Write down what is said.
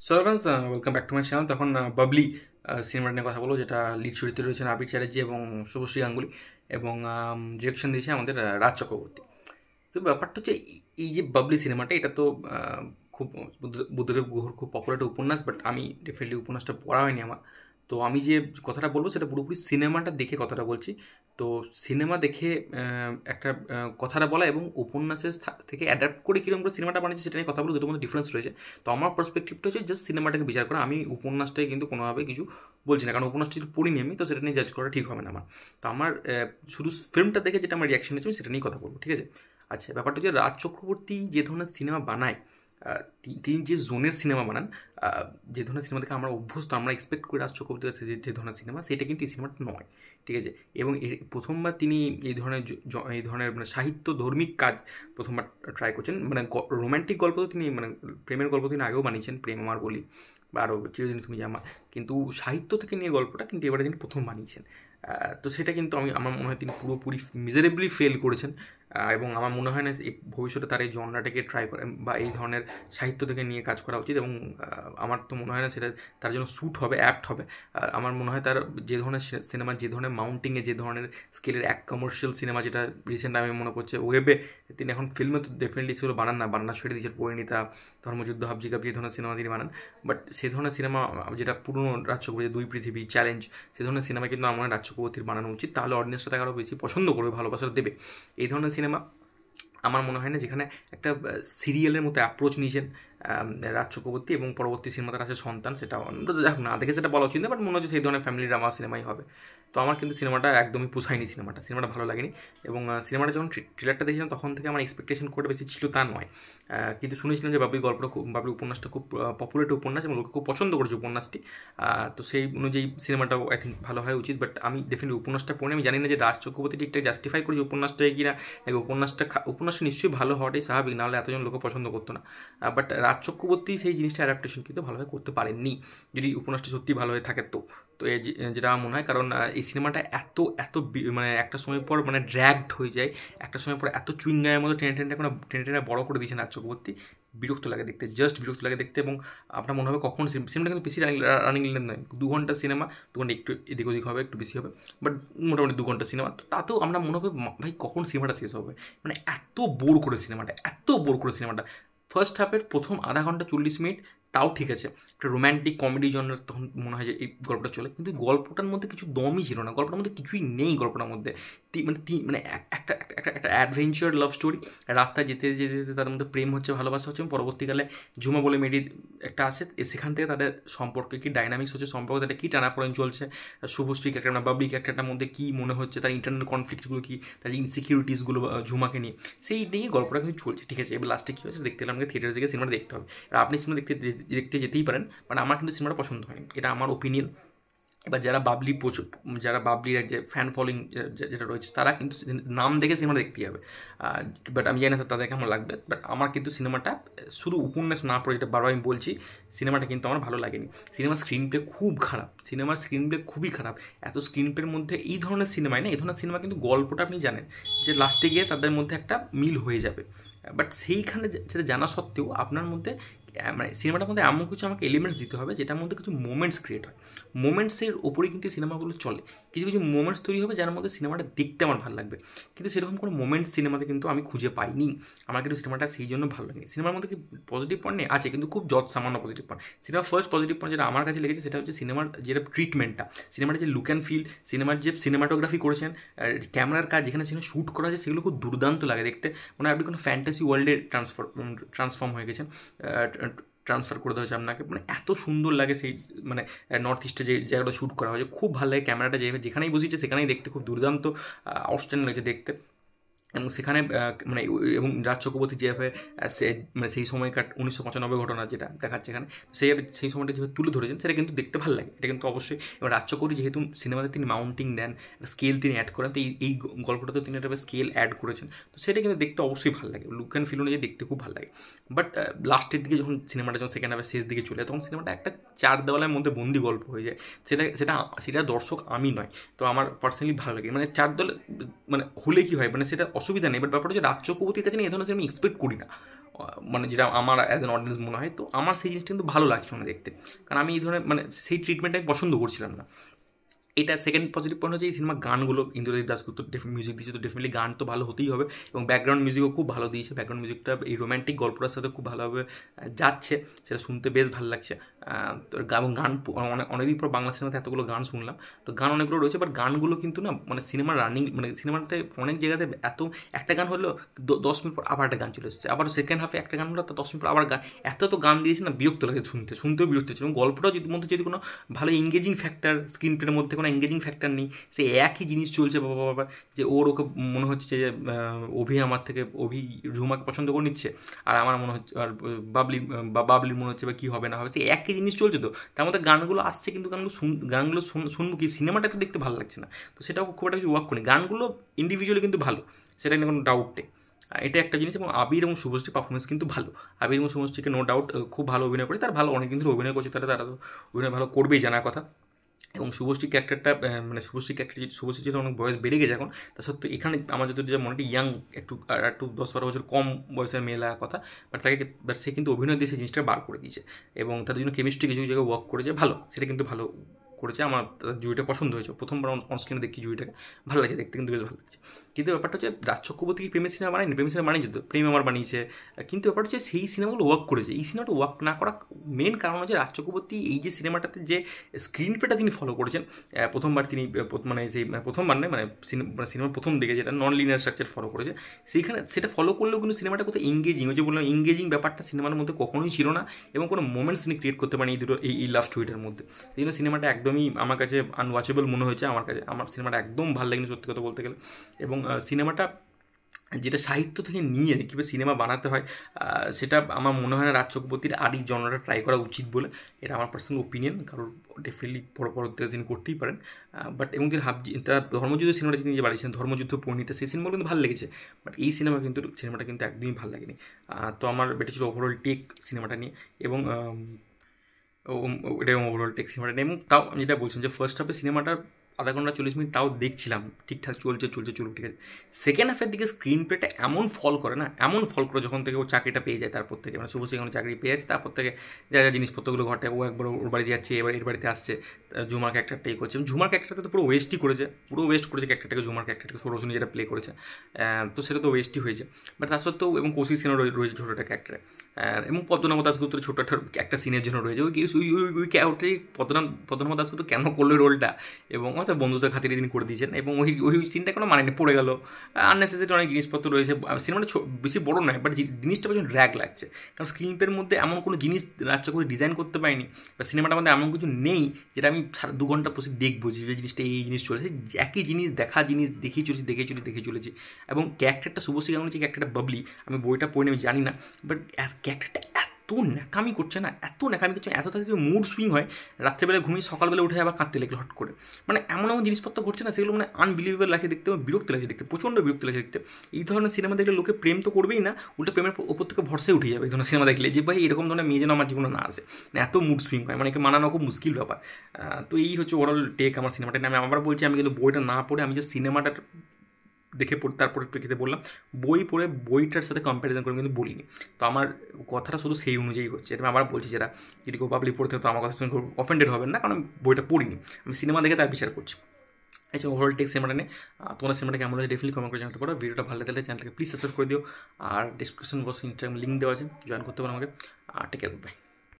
So friends, welcome back to my channel. তখন বাবলি সিনেমাটা নিয়ে কথা বলবো, যেটা লিড চরিত্রে রয়েছেন আবির চ্যাটার্জি এবং শুভশ্রী গাঙ্গুলি, এবং ডিরেকশন দিয়েছে আমাদের রাজ চক্রবর্তী। তো ব্যাপারটা হচ্ছে এই যে বাবলি সিনেমাটা, এটা তো খুব বুদ্ধদেব গুহর খুব পপুলার একটা উপন্যাস, বাট আমি ডেফিনেটলি উপন্যাসটা পড়া হয়নি আমার। তো আমি যে কথাটা বলবো সেটা পুরোপুরি সিনেমাটা দেখে কথাটা বলছি। তো সিনেমা দেখে একটা কথাটা বলা এবং উপন্যাসের থেকে অ্যাডাপ্ট করে কীরকম করে সিনেমাটা বানিয়েছে সেটা নিয়ে কথা বলে দুটোর মধ্যে ডিফারেন্স রয়েছে। তো আমার পার্সপেক্টিভটা হচ্ছে জাস্ট সিনেমাটাকে বিচার করা, আমি উপন্যাসটাকে কিন্তু কোনোভাবে কিছু বলছি না, কারণ উপন্যাসটা যদি পড়িনি আমি, তো সেটা নিয়ে জাজ করা ঠিক হবে না আমার। তো আমার শুধু ফিল্মটা দেখে যেটা আমার রিয়াকশন হচ্ছে আমি সেটা নিয়ে কথা বলবো, ঠিক আছে? আচ্ছা, ব্যাপারটা হচ্ছে রাজ চক্রবর্তী যে ধরনের সিনেমা বানায়, তিনি যে জোনের সিনেমা বানান, যে ধরনের সিনেমা থেকে আমরা অভ্যস্ত, আমরা এক্সপেক্ট করি রাজ চক্রবর্তীর কাছে যে ধরনের সিনেমা, সেটা কিন্তু এই সিনেমাটা নয়, ঠিক আছে? এবং প্রথমবার তিনি এই ধরনের এই ধরনের মানে সাহিত্য ধর্মিক কাজ প্রথমবার ট্রাই করছেন। মানে রোম্যান্টিক গল্প তো তিনি, মানে প্রেমের গল্প তিনি আগেও বানিয়েছেন, প্রেম আমার বলি বা আরও চিরদিন তুমি যে আমার, কিন্তু সাহিত্য থেকে নিয়ে গল্পটা কিন্তু এবারে তিনি প্রথম বানিয়েছেন। তো সেটা কিন্তু আমার মনে হয় তিনি পুরোপুরি মিজারেবলি ফেল করেছেন। এবং আমার মনে হয় না এই ভবিষ্যতে তার এই জনরাটাকে ট্রাই করে বা এই ধরনের সাহিত্য থেকে নিয়ে কাজ করা উচিত। এবং আমার তো মনে হয় না সেটা তার জন্য স্যুট হবে, অ্যাপ্ট হবে। আমার মনে হয় তার যে ধরনের সিনেমা, যে ধরনের মাউন্টিংয়ে, যে ধরনের স্কেলের এক কমার্শিয়াল সিনেমা, যেটা রিসেন্ট আমি মনে করছে ওয়েবে, তিনি এখন ফিল্মে তো ডেফিনেটলি সেগুলো বানান না, বান্না ছেড়ে দিয়েছেন, পরিণীতা, ধর্মযুদ্ধ, হাবজি কাবজি, এই ধরনের সিনেমা তিনি বানান। বাট সেই ধরনের সিনেমা, যেটা পুরনো রাজ চক্রবর্তী, দুই পৃথিবী, চ্যালেঞ্জ, সেই ধরনের সিনেমা কিন্তু আমার রাজ চক্রবর্তীর বানানো উচিত, তাহলে অডিয়েন্সটা তাকে আরও বেশি পছন্দ করবে, ভালোবাসা দেবে। এই ধরনের সিনেমা আমার মনে হয় না, যেখানে একটা সিরিয়ালের মতো অ্যাপ্রোচ নিয়েছেন রাজ চক্রবর্তী, এবং পরবর্তী সিনেমাটার আছে সন্তান, সেটা যাই হোক না দেখে সেটা বলা উচিত না, বাট মনে হচ্ছে সেই ধরনের ফ্যামিলি ড্রামা সিনেমাই হবে। তো আমার কিন্তু সিনেমাটা একদমই পোষায়নি, সিনেমাটা ভালো লাগেনি। এবং সিনেমাটা যখন ট্রেলারটা দেখেছিলাম তখন থেকে আমার এক্সপেকটেশন করে বেশি ছিল তা নয়। কিন্তু শুনেছিলাম যে বাবলি গল্পটা খুব, বাবলি উপন্যাসটা খুব পপুলার একটা উপন্যাস এবং লোকে খুব পছন্দ করেছে উপন্যাসটি। তো সেই অনুযায়ী সিনেমাটাও আই থিঙ্ক ভালো হয় উচিত। বাট আমি ডেফিনেটলি উপন্যাসটা পড়ে আমি জানি না যে রাজ চক্রবর্তী ঠিকঠাক জাস্টিফাই করেছে উপন্যাসটাকে কিনা। নাকি উপন্যাসটা নিশ্চয়ই ভালো হওয়াটাই স্বাভাবিক, নাহলে এতজন লোক পছন্দ করতো না। বাট রাজ চক্রবর্তী সেই জিনিসটা অ্যাডাপ্টেশন কিন্তু ভালোভাবে করতে পারেননি, যদি উপন্যাসটা সত্যি ভালো হয়ে থাকে। তো তো যেটা আমার মনে হয়, কারণ এই সিনেমাটা এত এত মানে একটা সময় পর মানে ড্র্যাগড হয়ে যায়, একটা সময় পর এত চুইংগামের মতো টেনে টেনে কোনো টেনে টেনে বড় করে দিয়েছেন রাজ চক্রবর্তী, বিরক্ত লাগে দেখতে, জাস্ট বিরক্ত লাগে দেখতে। এবং আপনার মনে হবে কখন সিনেমাটা কিন্তু বেশি রানিং লেন্থ নয়, 2 ঘন্টা সিনেমা, 2 ঘন্টা একটু এদিক ওদিক হবে, একটু বেশি হবে, বাট মোটামুটি 2 ঘন্টা সিনেমা। তো তাতেও আমরা মনে হবে ভাই কখন সিনেমাটা শেষ হবে, মানে এত বোর করে সিনেমাটা, এত বোর করে সিনেমাটা। ফার্স্ট হাফের প্রথম আধা ঘন্টা 40 মিনিট তাও ঠিক আছে, একটা রোম্যান্টিক কমেডি জনের তখন মনে হয় যে এই গল্পটা চলে, কিন্তু গল্পটার মধ্যে কিছু দমই ছিল না, গল্পটার মধ্যে কিছুই নেই গল্পটার মধ্যে। মানে একটা একটা একটা একটা অ্যাডভেঞ্চার লাভ স্টোরি, রাস্তায় যেতে যেতে যেতে তাদের মধ্যে প্রেম হচ্ছে, ভালোবাসা হচ্ছে, এবং পরবর্তীকালে ঝুমা বলে মেয়েটি একটা আসে, সেখান থেকে তাদের সম্পর্কে কী ডাইনামিক্স হচ্ছে, সম্পর্কে তাদের কী টানাপোড়েন চলছে, শুভশ্রী ক্যারেক্টার, বাবলি ক্যারেক্টারটার মধ্যে কী মনে হচ্ছে, তার ইন্টারনাল কনফ্লিক্টগুলো কী, তার যে ইনসিকিউরিটিসগুলো ঝুমাকে নিয়ে, সেই নিয়ে গল্পটা কিন্তু চলছে, ঠিক আছে? এবার লাস্টে কী হচ্ছে দেখতে গেলে আমাকে থিয়েটারে থেকে সিনেমাটা দেখতে হবে। আর আপনি সিনেমা দেখতে দেখতে যেতেই পারেন, বাট আমার কিন্তু সিনেমাটা পছন্দ হয়নি, এটা আমার ওপিনিয়ন। এবার যারা বাবলির যে ফ্যান ফলোয়িং যেটা রয়েছে, তারা কিন্তু নাম দেখে সিনেমা দেখতে যাবে। বাট আমি জানি না তাদের কেমন লাগবে, বাট আমার কিন্তু সিনেমাটা শুধু উপন্যাস না পড়ে, যেটা বারবার আমি বলছি, সিনেমাটা কিন্তু আমার ভালো লাগেনি। সিনেমার স্ক্রিন প্লে খুব খারাপ, সিনেমার স্ক্রিন প্লে খুবই খারাপ। এত স্ক্রিন প্লের মধ্যে এই ধরনের সিনেমায় না, এই ধরনের সিনেমা কিন্তু গল্পটা আপনি জানেন যে লাস্টে গিয়ে তাদের মধ্যে একটা মিল হয়ে যাবে, বাট সেইখানে সেটা জানা সত্ত্বেও আপনার মধ্যে মানে সিনেমাটার মধ্যে এমন কিছু আমাকে এলিমেন্টস দিতে হবে যেটার মধ্যে কিছু মোমেন্টস ক্রিয়েট হয়। মোমেন্টসের ওপরেই কিন্তু সিনেমাগুলো চলে, কিছু কিছু মোমেন্টস তৈরি হবে যার মধ্যে সিনেমাটা দেখতে আমার ভালো লাগবে, কিন্তু সেরকম কোনো মোমেন্টস সিনেমাতে কিন্তু আমি খুঁজে পাইনি। আমার কিন্তু সিনেমাটা সেই জন্য ভালো লাগেনি। সিনেমার মধ্যে কি পজিটিভ পয়েন্ট নেই? আছে, কিন্তু খুব সামান্য পজিটিভ পয়েন্ট। সিনেমার ফার্স্ট পজিটিভ পয়েন্ট যেটা আমার কাছে লেগেছে সেটা হচ্ছে সিনেমার যেটা ট্রিটমেন্টটা, সিনেমার যে লুক অ্যান্ড ফিল, সিনেমার যে সিনেমাটোগ্রাফি করেছেন, ক্যামেরার কাজ যেখানে সিনেমা শ্যুট করা হয়েছে, সেগুলো খুব দুর্দান্ত লাগে দেখতে, মানে আপনি কোনো ফ্যান্টাসি ওয়ার্ল্ডে ট্রান্সফর্ম হয়ে গেছেন, ট্রান্সফার করে দেওয়া হয়েছে আপনাকে, মানে এত সুন্দর লাগে সেই মানে নর্থ ইস্টে যে জায়গাটা শ্যুট করা হয়েছে, খুব ভালো লাগে। ক্যামেরাটা যেখানেই বসিয়েছে সেখানেই দেখতে খুব দুর্দান্ত, আউটস্ট্যান্ডিং লাগছে দেখতে। এবং সেখানে মানে এবং রাজ চক্রবর্তী যেভাবে মানে সেই সময়কার 1995 ঘটনা যেটা দেখাচ্ছে এখানে, সেই সময়টা যেভাবে তুলে ধরেছেন সেটা কিন্তু দেখতে ভালো লাগে, এটা কিন্তু অবশ্যই। এবং রাজ চক্রবর্তী যেহেতু সিনেমাতে তিনি মাউন্টিং দেন, স্কেল তিনি অ্যাড করেন, তো এই গল্পটাতেও তিনি একটা স্কেল অ্যাড করেছেন, তো সেটা কিন্তু দেখতে অবশ্যই ভালো লাগে, লুক অ্যান্ড ফিল অনুযায়ী দেখতে খুব ভালো লাগে। বাট লাস্টের দিকে যখন সিনেমাটা যখন সেকেন্ড হাফের শেষ দিকে চলে যায়, তখন সিনেমাটা একটা চার দেওয়ালের মধ্যে বন্দি গল্প হয়ে যায়। সেটা সেটা সেটা দর্শক আমি নয়, তো আমার পার্সোনালি ভালো লাগে, মানে চার দলে মানে হলে কী হয়, মানে সেটা অসুবিধা নেই, বাট ব্যাপারটা হচ্ছে রাজ চক্রবর্তীর কাছে না এই ধরনের আমি এক্সপেক্ট করি না। মানে যেটা আমার অ্যাজ অ্যান অডিয়েন্স মনে হয়। তো আমার সেই জিনিসটা কিন্তু ভালো লাগছে না দেখতে, কারণ আমি এই ধরনের মানে সেই ট্রিটমেন্টটা আমি পছন্দ করছিলাম না। এটা সেকেন্ড পজিটিভ পয়েন্ট হচ্ছে এই সিনেমা গানগুলো ইন্দ্রজিৎ দাশগুপ্ত মিউজিক দিয়েছে, তো ডেফিনেটলি গান তো ভালো হতেই হবে, এবং ব্যাকগ্রাউন্ড মিউজিকও খুব ভালো দিয়েছে। ব্যাকগ্রাউন্ড মিউজিকটা এই রোম্যান্টিক গল্পটার সাথে খুব ভালোভাবে যাচ্ছে, সেটা শুনতে বেশ ভালো লাগছে। তো এবং গান অনেকদিন পর বাংলা সিনেমাতে এতগুলো গান শুনলাম, তো গান অনেকগুলো রয়েছে, বাট গানগুলো কিন্তু না মানে সিনেমার রানিং মানে সিনেমাতে অনেক জায়গাতে এত একটা গান হলো 10 মিনিট পর আবার একটা গান চলে এসেছে, আবার সেকেন্ড হাফে একটা গান হলো তো 10 মিনিট পর আবার গান, এত তো গান দিয়েছে না বিরক্ত লাগে শুনতেও বিরক্ত হচ্ছে। এবং গল্পটাও যদি মধ্যে যদি কোনো ভালো এঙ্গেজিং ফ্যাক্টর, স্ক্রিন প্লের মধ্যে কোনো এঙ্গেজিং ফ্যাক্টর নেই, সে একই জিনিস চলছে বাবা বাবা, যে ওকে মনে হচ্ছে যে আমার থেকে ঝুমাকে পছন্দ করে নিচ্ছে, আর আমার মনে হচ্ছে আর বাবলির মনে হচ্ছে বা কী হবে না হবে, সে একই জিনিস চলছে। তো তার মধ্যে গানগুলো আসছে, কিন্তু গানগুলো শুনবো কি, সিনেমাটা তো দেখতে ভালো লাগছে না, তো সেটাও খুব একটা কিছু ওয়ার্ক করি। গানগুলো ইন্ডিভিজুয়ালি কিন্তু ভালো, সেটা নিয়ে কোনো ডাউট নেই। এটা একটা জিনিস। এবং আবির এবং শুভশ্রীর পারফরমেন্স কিন্তু ভালো। আবির এবং শুভশ্রীকে নো ডাউট খুব ভালো অভিনয় করে, তারা ভালো অনেক দিন ধরে অভিনয় করছে, তারা তো অভিনয় ভালো করবেই জানার কথা। এবং শুভশ্রী ক্যারেক্টারটা মানে শুভশ্রী যেহেতু অনেক বয়স বেড়ে গেছে এখন, তা সত্ত্বেও এখানে আমার যত যে মনে ইয়াং একটু 10-12 বছর কম বয়সের মেয়ে লাগার কথা, বাট সে কিন্তু অভিনয় দিয়ে সেই জিনিসটা বার করে দিয়েছে, এবং তাদের জন্য কেমিস্ট্রি কিছু জায়গায় ওয়ার্ক করেছে ভালো, সেটা কিন্তু ভালো করেছে। আমার জুড়িটা পছন্দ হয়েছে, প্রথমবার অনস্ক্রিনে দেখি জুড়িটাকে ভালো লাগছে দেখতে, কিন্তু বেশ ভালো লাগছে। কিন্তু ব্যাপারটা হচ্ছে রাজ চক্রবর্তী কি প্রেমের সিনেমা বানায়নি, প্রেমের সিনেমা বানিয়েছে তো, প্রেম আমার বানিয়েছে, কিন্তু ব্যাপারটা হচ্ছে সেই সিনেমাগুলো ওয়ার্ক করেছে, এই সিনেমাটা ওয়ার্ক না করা মেন কারণ হচ্ছে রাজ চক্রবর্তী এই যে সিনেমাটাতে যে স্ক্রিন প্লেটা তিনি ফলো করেছেন, প্রথমবার তিনি মানে সেই প্রথমবার নয় মানে সিনেমার প্রথম দিকে যেটা নন লিনিয়ার স্ট্রাকচার ফলো করেছে, সেইখানে সেটা ফলো করলেও কিন্তু সিনেমাটা কত এঙ্গেজিং, ওই যে বললাম এঙ্গেজিং ব্যাপারটা সিনেমার মধ্যে কখনোই ছিল না, এবং কোনো মোমেন্টস তিনি ক্রিয়েট করতে পারেন এই লাভ স্টোরিটার মধ্যে। এই জন্য সিনেমাটা একদমই আমার কাছে আনওয়াচেবল মনে হয়েছে, আমার সিনেমাটা একদম ভালো লাগেনি সত্যি কথা বলতে গেলে। এবং সিনেমাটা যেটা সাহিত্য থেকে নিয়ে কীভাবে সিনেমা বানাতে হয়, সেটা আমার মনে হয় না রাজ চক্রবর্তীর আর এই জনরাটা ট্রাই করা উচিত বলে, এটা আমার পার্সোনাল ওপিনিয়ন। কারোর ডেফিনেটলি পরবর্তীতে তিনি করতেই পারেন, বাট এবং তিনি তার ধর্মযুদ্ধ সিনেমাটা তিনি যে বাড়িয়েছেন, ধর্মযুদ্ধ পরিণীতা, সেই সিনেমাগুলো কিন্তু ভালো লেগেছে, বাট এই সিনেমাটা কিন্তু একদমই ভালো লাগেনি। তো আমার বেটা ছিল ওভারঅল টেক সিনেমাটা নিয়ে, এবং এটা ওভারঅল টেক সিনেমাটা নিয়ে। এবং তাও যেটা বলছেন যে ফার্স্ট হাফে সিনেমাটা আধা ঘন্টা 40 মিনিট তাও দেখছিলাম ঠিকঠাক চলছে চলুক ঠিক আছে। সেকেন্ড হাফের দিকে স্ক্রিন প্লেটা এমন ফল করে যখন থেকে ও চাকরিটা পেয়ে যায়, তারপর থেকে মানে শুভশ্রী যখন চাকরি পেয়ে যাচ্ছে, তারপর থেকে যা যা জিনিসপত্রগুলো ঘটে, ও একবার ওর বাড়িতে যাচ্ছে, এবার এর বাড়িতে আসছে, ঝুমার ক্যারেক্টারটাই করছে। ঝুমার ক্যারেক্টারটা তো পুরো ওয়েস্ট করেছে ক্যারেক্টারটাকে, ঝুমার ক্যারেক্টারটাকে সৌরজনী যেটা প্লে করেছে, তো সেটা তো ওয়েস্টই হয়েছে। বাট তার সত্ত্বেও এবং কৌশিক সেনও রয়েছে ছোটো একটা ক্যারেক্টারে, এবং পদ্মনাভ দাশগুপ্তের ছোটো একটা সিনের জন্য রয়েছে। ওই ক্যারেক্টারে পদ্মনাভ দাশগুপ্ত কেন করলো রোলটা, এবং হয়তো বন্ধুত্বের খাতিরে তিনি করে দিয়েছেন, এবং ওই সিনটা কোনো মানে পড়ে গেল, আননেসেসারি অনেক জিনিসপত্র রয়েছে। সিনেমাটা বেশি বড় নয়, বাট জিনিসটা পেছনে ড্র্যাগ লাগছে, কারণ স্ক্রিন প্লের মধ্যে এমন কোনো জিনিস রাজ্য করে ডিজাইন করতে পারিনি, বা সিনেমাটার মধ্যে এমন কিছু নেই যেটা আমি 2 ঘন্টা বসে দেখবো যে জিনিসটা এই জিনিস চলেছে, একই জিনিস দেখেই চলেছি। এবং ক্যারেক্টারটা শুভশ্রী গাঙ্গুলি যে ক্যারেক্টারটা বাবলি, আমি বইটা পড়ে আমি জানি না, বাট ক্যারেক্টারটা এত ন্যাকামি করছে, এত তাড়াতাড়ি মুড সুইং হয়, রাত্রেবেলা ঘুমিয়ে সকালবেলা উঠে আবার কাঁদতে লাগলো হট করে, মানে এমন জিনিসপত্র ঘটছে না, সেগুলো মানে আনবিলিভেবল লাগছে দেখতে, বিরক্ত লাগছে দেখতে, প্রচণ্ড বিরক্ত লাগছে দেখতে। এই ধরনের সিনেমা দেখলে লোকে প্রেম তো করবেই না, উল্টো প্রেমের ওপর থেকে ভরসায় উঠে যাবে এই ধরনের সিনেমা দেখলে, যে ভাই এরকম ধরনের মেয়ে যেন আমার জীবনে না আসে, মানে এত মুড সুইং হয়, মানে একে মানানো খুব মুশকিল ব্যাপার। তো এই হচ্ছে ওভারঅল টেক আমার সিনেমাটা নিয়ে। আমি আবার বলছি, আমি কিন্তু বইটা না পড়ে আমি যে সিনেমাটা দেখে তারপরে প্রেক্ষিতে বললাম, বই পড়ে বইটার সাথে কম্প্যারিজন করে কিন্তু বলিনি। তো আমার কথাটা শুধু সেই অনুযায়ী হচ্ছে, এটা আমি আবার বলছি, যারা যদি কেউ পাবলিক পড়তে তো আমার কথা শুনে খুব অফেন্ডেড হবেন না, কারণ আমি বইটা পড়িনি, আমি সিনেমা দেখে তার বিচার করছি। আচ্ছা, ওভারঅল টেক সিনেমাটা নিয়ে তোমার সিনেমাটা কেমন হয়েছে ডেফিনেটলি কমেন্ট করে জানাতে পারো। ভিডিওটা ভালো লাগলে চ্যানেলটাকে প্লিজ সাবস্ক্রাইব করে দিও, আর ডিসক্রিপশন বক্সে ইনস্টাগ্রাম লিঙ্ক দেওয়া আছে, জয়েন করতে পারো আমাকে। Take care, by.